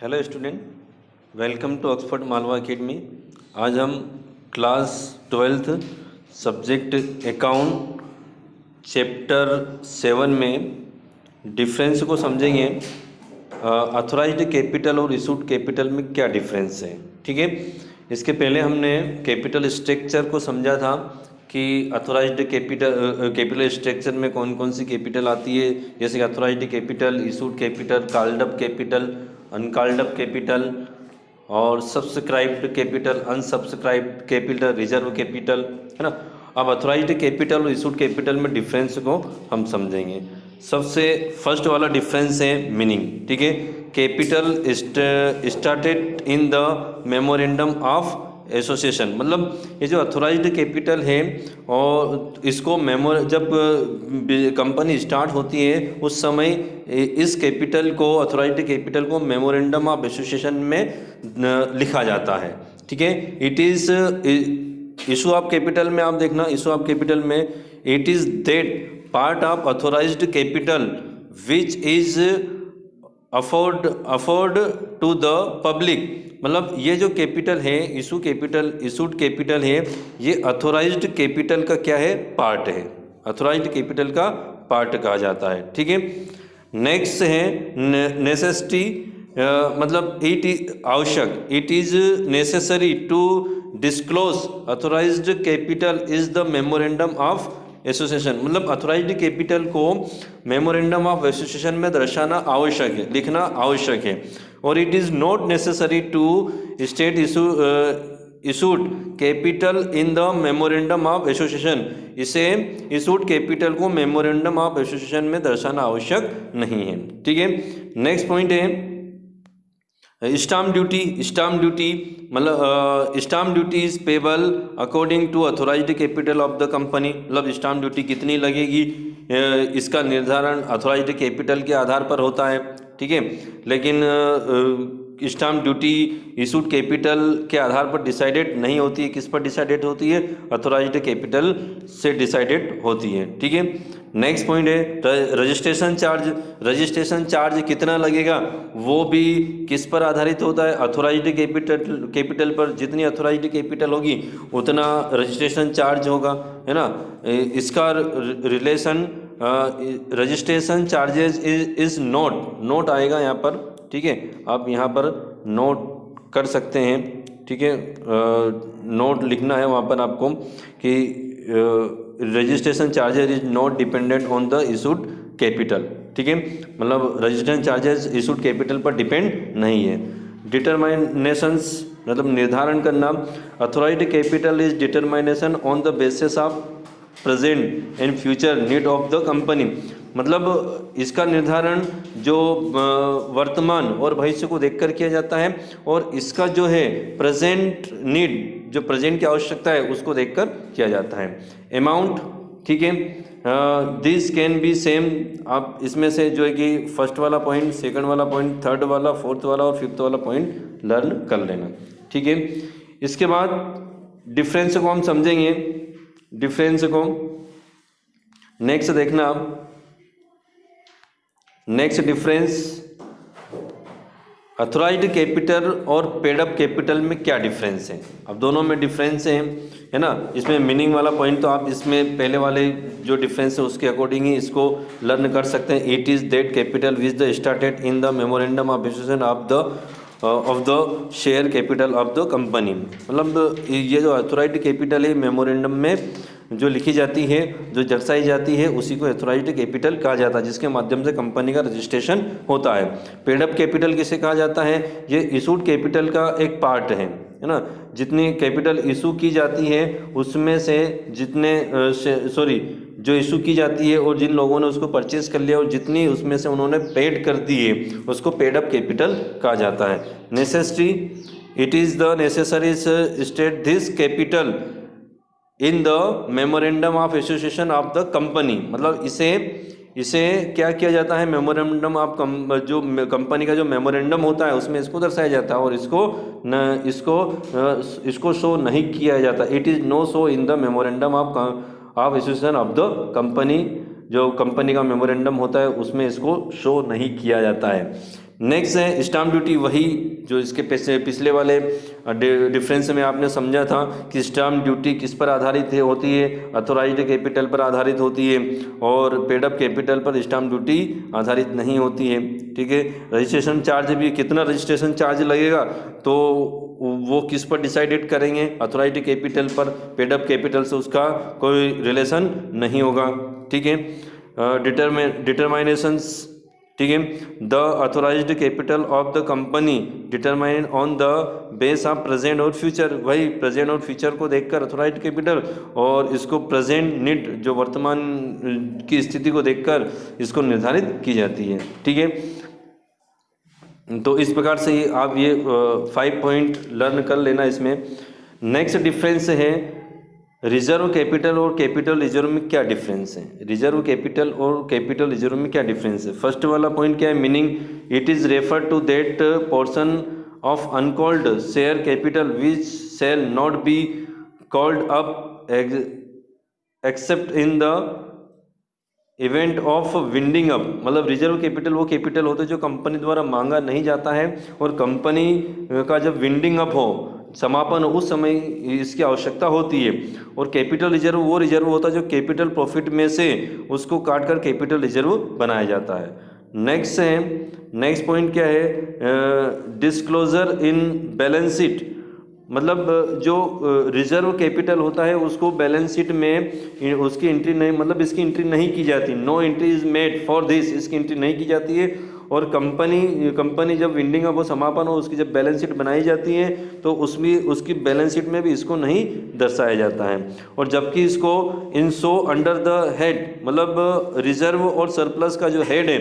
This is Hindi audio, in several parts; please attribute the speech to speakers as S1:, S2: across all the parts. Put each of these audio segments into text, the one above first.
S1: Hello student, welcome to Oxford Malwa academy. आज हम class 12th subject account chapter 7 में डिफरेंस को समझेंगे। ऑथराइज्ड कैपिटल और इशूड कैपिटल में क्या डिफरेंस है, ठीक है। इसके पहले हमने कैपिटल स्ट्रक्चर को समझा था कि ऑथराइज्ड कैपिटल स्ट्रक्चर में कौन कौन सी कैपिटल आती है, जैसे authorised capital, issued capital, called up capital, uncalled up capital और subscribed capital, unsubscribed capital, reserve capital, है ना। अब ऑथराइज्ड कैपिटल और इशूड कैपिटल में डिफरेंस को हम समझेंगे। सबसे फर्स्ट वाला डिफरेंस है मीनिंग, ठीक है। Capital started in the memorandum of association, मतलब ये जो ऑथराइज्ड कैपिटल है और इसको जब कंपनी स्टार्ट होती है उस समय इस कैपिटल को, ऑथराइज्ड कैपिटल को मेमोरेंडम ऑफ एसोसिएशन में लिखा जाता है, ठीक है। It is issue of capital में आप देखना, इशू ऑफ कैपिटल में it is that part of authorised capital which is afford to the public, मतलब ये जो कैपिटल है, इशूड कैपिटल है, ये अथोराइज्ड कैपिटल का क्या है, पार्ट है, अथोराइज्ड कैपिटल का पार्ट कहा जाता है, ठीक है। नेक्स्ट है नेसेसिटी, मतलब इट इज आवश्यक, it is necessary to disclose authorised capital is the memorandum of association, मतलब अथोराइज्ड कैपिटल को मेमोरेंडम ऑफ एसोसिएशन में दर्शाना आवश्यक है, लिखना आवश्यक है। और it is not necessary to state issued capital in the memorandum of association, इसे इशूड कैपिटल को मेमोरेंडम ऑफ एसोसिएशन में दर्शाना आवश्यक नहीं है, ठीक है। नेक्स्ट पॉइंट है स्टाम्प ड्यूटी, मतलब stamp duty is payable according to authorised capital of the company, मतलब स्टाम्प ड्यूटी कितनी लगेगी इसका निर्धारण अथोराइज्ड कैपिटल के आधार पर होता है, ठीक है। लेकिन स्टाम्प ड्यूटी इशूड कैपिटल के आधार पर डिसाइडेड नहीं होती है, किस पर डिसाइडेड होती है, अथोराइज्ड कैपिटल से डिसाइडेड होती है, ठीक है। नेक्स्ट पॉइंट है रजिस्ट्रेशन चार्ज कितना लगेगा, वो भी किस पर आधारित होता है, अथोराइज्ड कैपिटल पर, जितनी अथोराइज्ड कैपिटल होगी उतना रजिस्ट्रेशन चार्ज होगा, है ना। इसका relation registration charges is note आएगा यहाँ पर, ठीक है। आप यहाँ पर नोट कर सकते हैं, ठीक है। नोट लिखना है वहाँ पर आपको कि registration charges is not dependent on the issued capital, ठीक है। मतलब रजिस्ट्रेशन चार्जेस इशूड कैपिटल पर डिपेंड नहीं है। डिटरमाइनेशंस, मतलब निर्धारण करना, authorised capital is determination on the basis of present and future need of the company, मतलब इसका निर्धारण जो वर्तमान और भविष्य को देखकर किया जाता है और इसका जो है प्रेजेंट नीड, जो प्रेजेंट की आवश्यकता है उसको देखकर किया जाता है। अमाउंट, ठीक है, दिस कैन बी सेम, आप इसमें से जो है कि फर्स्ट वाला पॉइंट, सेकंड वाला पॉइंट, थर्ड वाला, फोर्थ वाला और फिफ्थ वाला पॉइंट लर्न कर लेना, ठीक है। इसके बाद डिफरेंस को हम समझेंगे, डिफरेंस को नेक्स्ट देखना आप। नेक्स्ट डिफरेंस, अथोराइज्ड कैपिटल और पेड अप कैपिटल में क्या डिफरेंस है। अब दोनों में डिफरेंस है ना। इसमें मीनिंग वाला पॉइंट तो आप इसमें पहले वाले जो डिफरेंस है उसके अकॉर्डिंग ही इसको लर्न कर सकते हैं। It is that capital which the started in the memorandum of association of the share capital of the company, मतलब ये जो अथोराइज्ड कैपिटल है मेमोरेंडम में जो लिखी जाती है, जो दर्शाई जाती है, उसी को अथोराइज्ड कैपिटल कहा जाता है, जिसके माध्यम से कंपनी का रजिस्ट्रेशन होता है। पेड अप कैपिटल किसे कहा जाता है, ये इशूड कैपिटल का एक पार्ट है ना। जितनी कैपिटल इशू की जाती है उसमें से जो इशू की जाती है और जिन लोगों ने उसको परचेज कर लिया और जितनी उसमें से उन्होंने पेड कर दी है उसको पेड अप कैपिटल कहा जाता है। Necessity, it is the necessary state this capital in the memorandum of association of the company, मतलब इसे क्या किया जाता है, मेमोरेंडम ऑफ जो कंपनी का जो मेमोरेंडम होता है उसमें इसको दर्शाया जाता है और इसको शो नहीं किया जाता। It is no show in the memorandum of association of the company, जो कंपनी का मेमोरेंडम होता है उसमें इसको शो नहीं किया जाता है। नेक्स्ट है स्टाम्प ड्यूटी, वही जो इसके पिछले वाले डिफरेंस में आपने समझा था कि स्टाम्प ड्यूटी किस पर आधारित होती है, अथोराइज्ड कैपिटल पर आधारित होती है, और पेड अप कैपिटल पर स्टाम्प ड्यूटी आधारित नहीं होती है। ठीक है, रजिस्ट्रेशन चार्ज भी, कितना रजिस्ट्रेशन चार्ज लगेगा तो वो किस पर डिसाइडेड करेंगे, अथोराइज्ड कैपिटल पर, पेड अप कैपिटल से उसका कोई रिलेशन नहीं होगा। ठीक है, डिटरमाइनेशंस, ठीक है, the authorised capital of the company determine on the base of present और फ्यूचर, वही प्रेजेंट और फ्यूचर को देखकर अथोराइज्ड कैपिटल, और इसको प्रेजेंट नीड जो वर्तमान की स्थिति को देखकर इसको निर्धारित की जाती है। ठीक है, तो इस प्रकार से आप ये 5 पॉइंट लर्न कर लेना इसमें। नेक्स्ट डिफरेंस है रिजर्व कैपिटल और कैपिटल रिजर्व में क्या डिफरेंस है। रिजर्व कैपिटल और कैपिटल रिजर्व में क्या डिफरेंस है। फर्स्ट वाला पॉइंट क्या है, meaning it is refer to that portion of uncalled share capital which shall not be called up except in the event of winding up. मतलब रिजर्व कैपिटल वो कैपिटल होता है जो कंपनी द्वारा मांगा नहीं जाता है, और कंपनी का जब विंडिंग अप हो, समापन हो, उस समय इसकी आवश्यकता होती है। और कैपिटल रिजर्व वो रिजर्व होता है जो कैपिटल प्रॉफिट में से उसको काट कर कैपिटल रिजर्व बनाया जाता है। नेक्स्ट पॉइंट क्या है, डिस्क्लोजर इन बैलेंस शीट। मतलब जो रिजर्व कैपिटल होता है उसको बैलेंस शीट में उसकी एंट्री नहीं, मतलब इसकी एंट्री नहीं की जाती, no entry is made for this, इसकी एंट्री नहीं की जाती है। और कंपनी जब विंडिंग अप हो, समापन हो, उसकी जब बैलेंस शीट बनाई जाती है तो उसमें उसकी बैलेंस शीट में भी इसको नहीं दर्शाया जाता है। और जबकि इसको इन शो अंडर द हेड, मतलब रिजर्व और सरप्लस का जो हेड है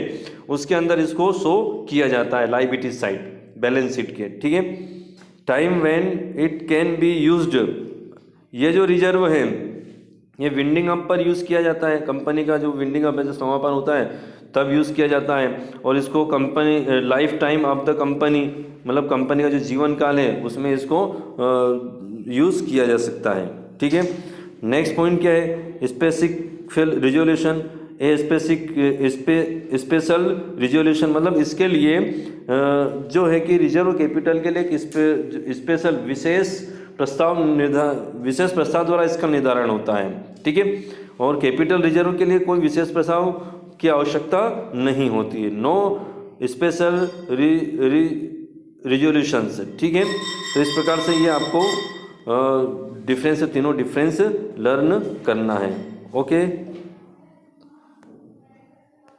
S1: उसके अंदर इसको शो किया जाता है लायबिलिटी साइड बैलेंस शीट के। ठीक है, time when it can be used, ये जो रिजर्व है ये विंडिंग अप पर यूज़ किया जाता है। कंपनी का जो विंडिंग अप है, जो समापन होता है तब यूज़ किया जाता है। और इसको company life time of the company, मतलब कंपनी का जो जीवन काल है उसमें इसको यूज़ किया जा सकता है। ठीक है, नेक्स्ट पॉइंट क्या है, स्पेसिफिक रिजोल्यूशन। स्पेशल रिजोल्यूशन, मतलब इसके लिए जो है कि रिजर्व कैपिटल के लिए एक स्पेशल विशेष प्रस्ताव द्वारा इसका निर्धारण होता है। ठीक है, और कैपिटल रिजर्व के लिए कोई विशेष प्रस्ताव की आवश्यकता नहीं होती है, नो स्पेशल रिजोल्यूशंस। ठीक है, तो इस प्रकार से ये आपको तीनों डिफरेंस लर्न करना है। ओके।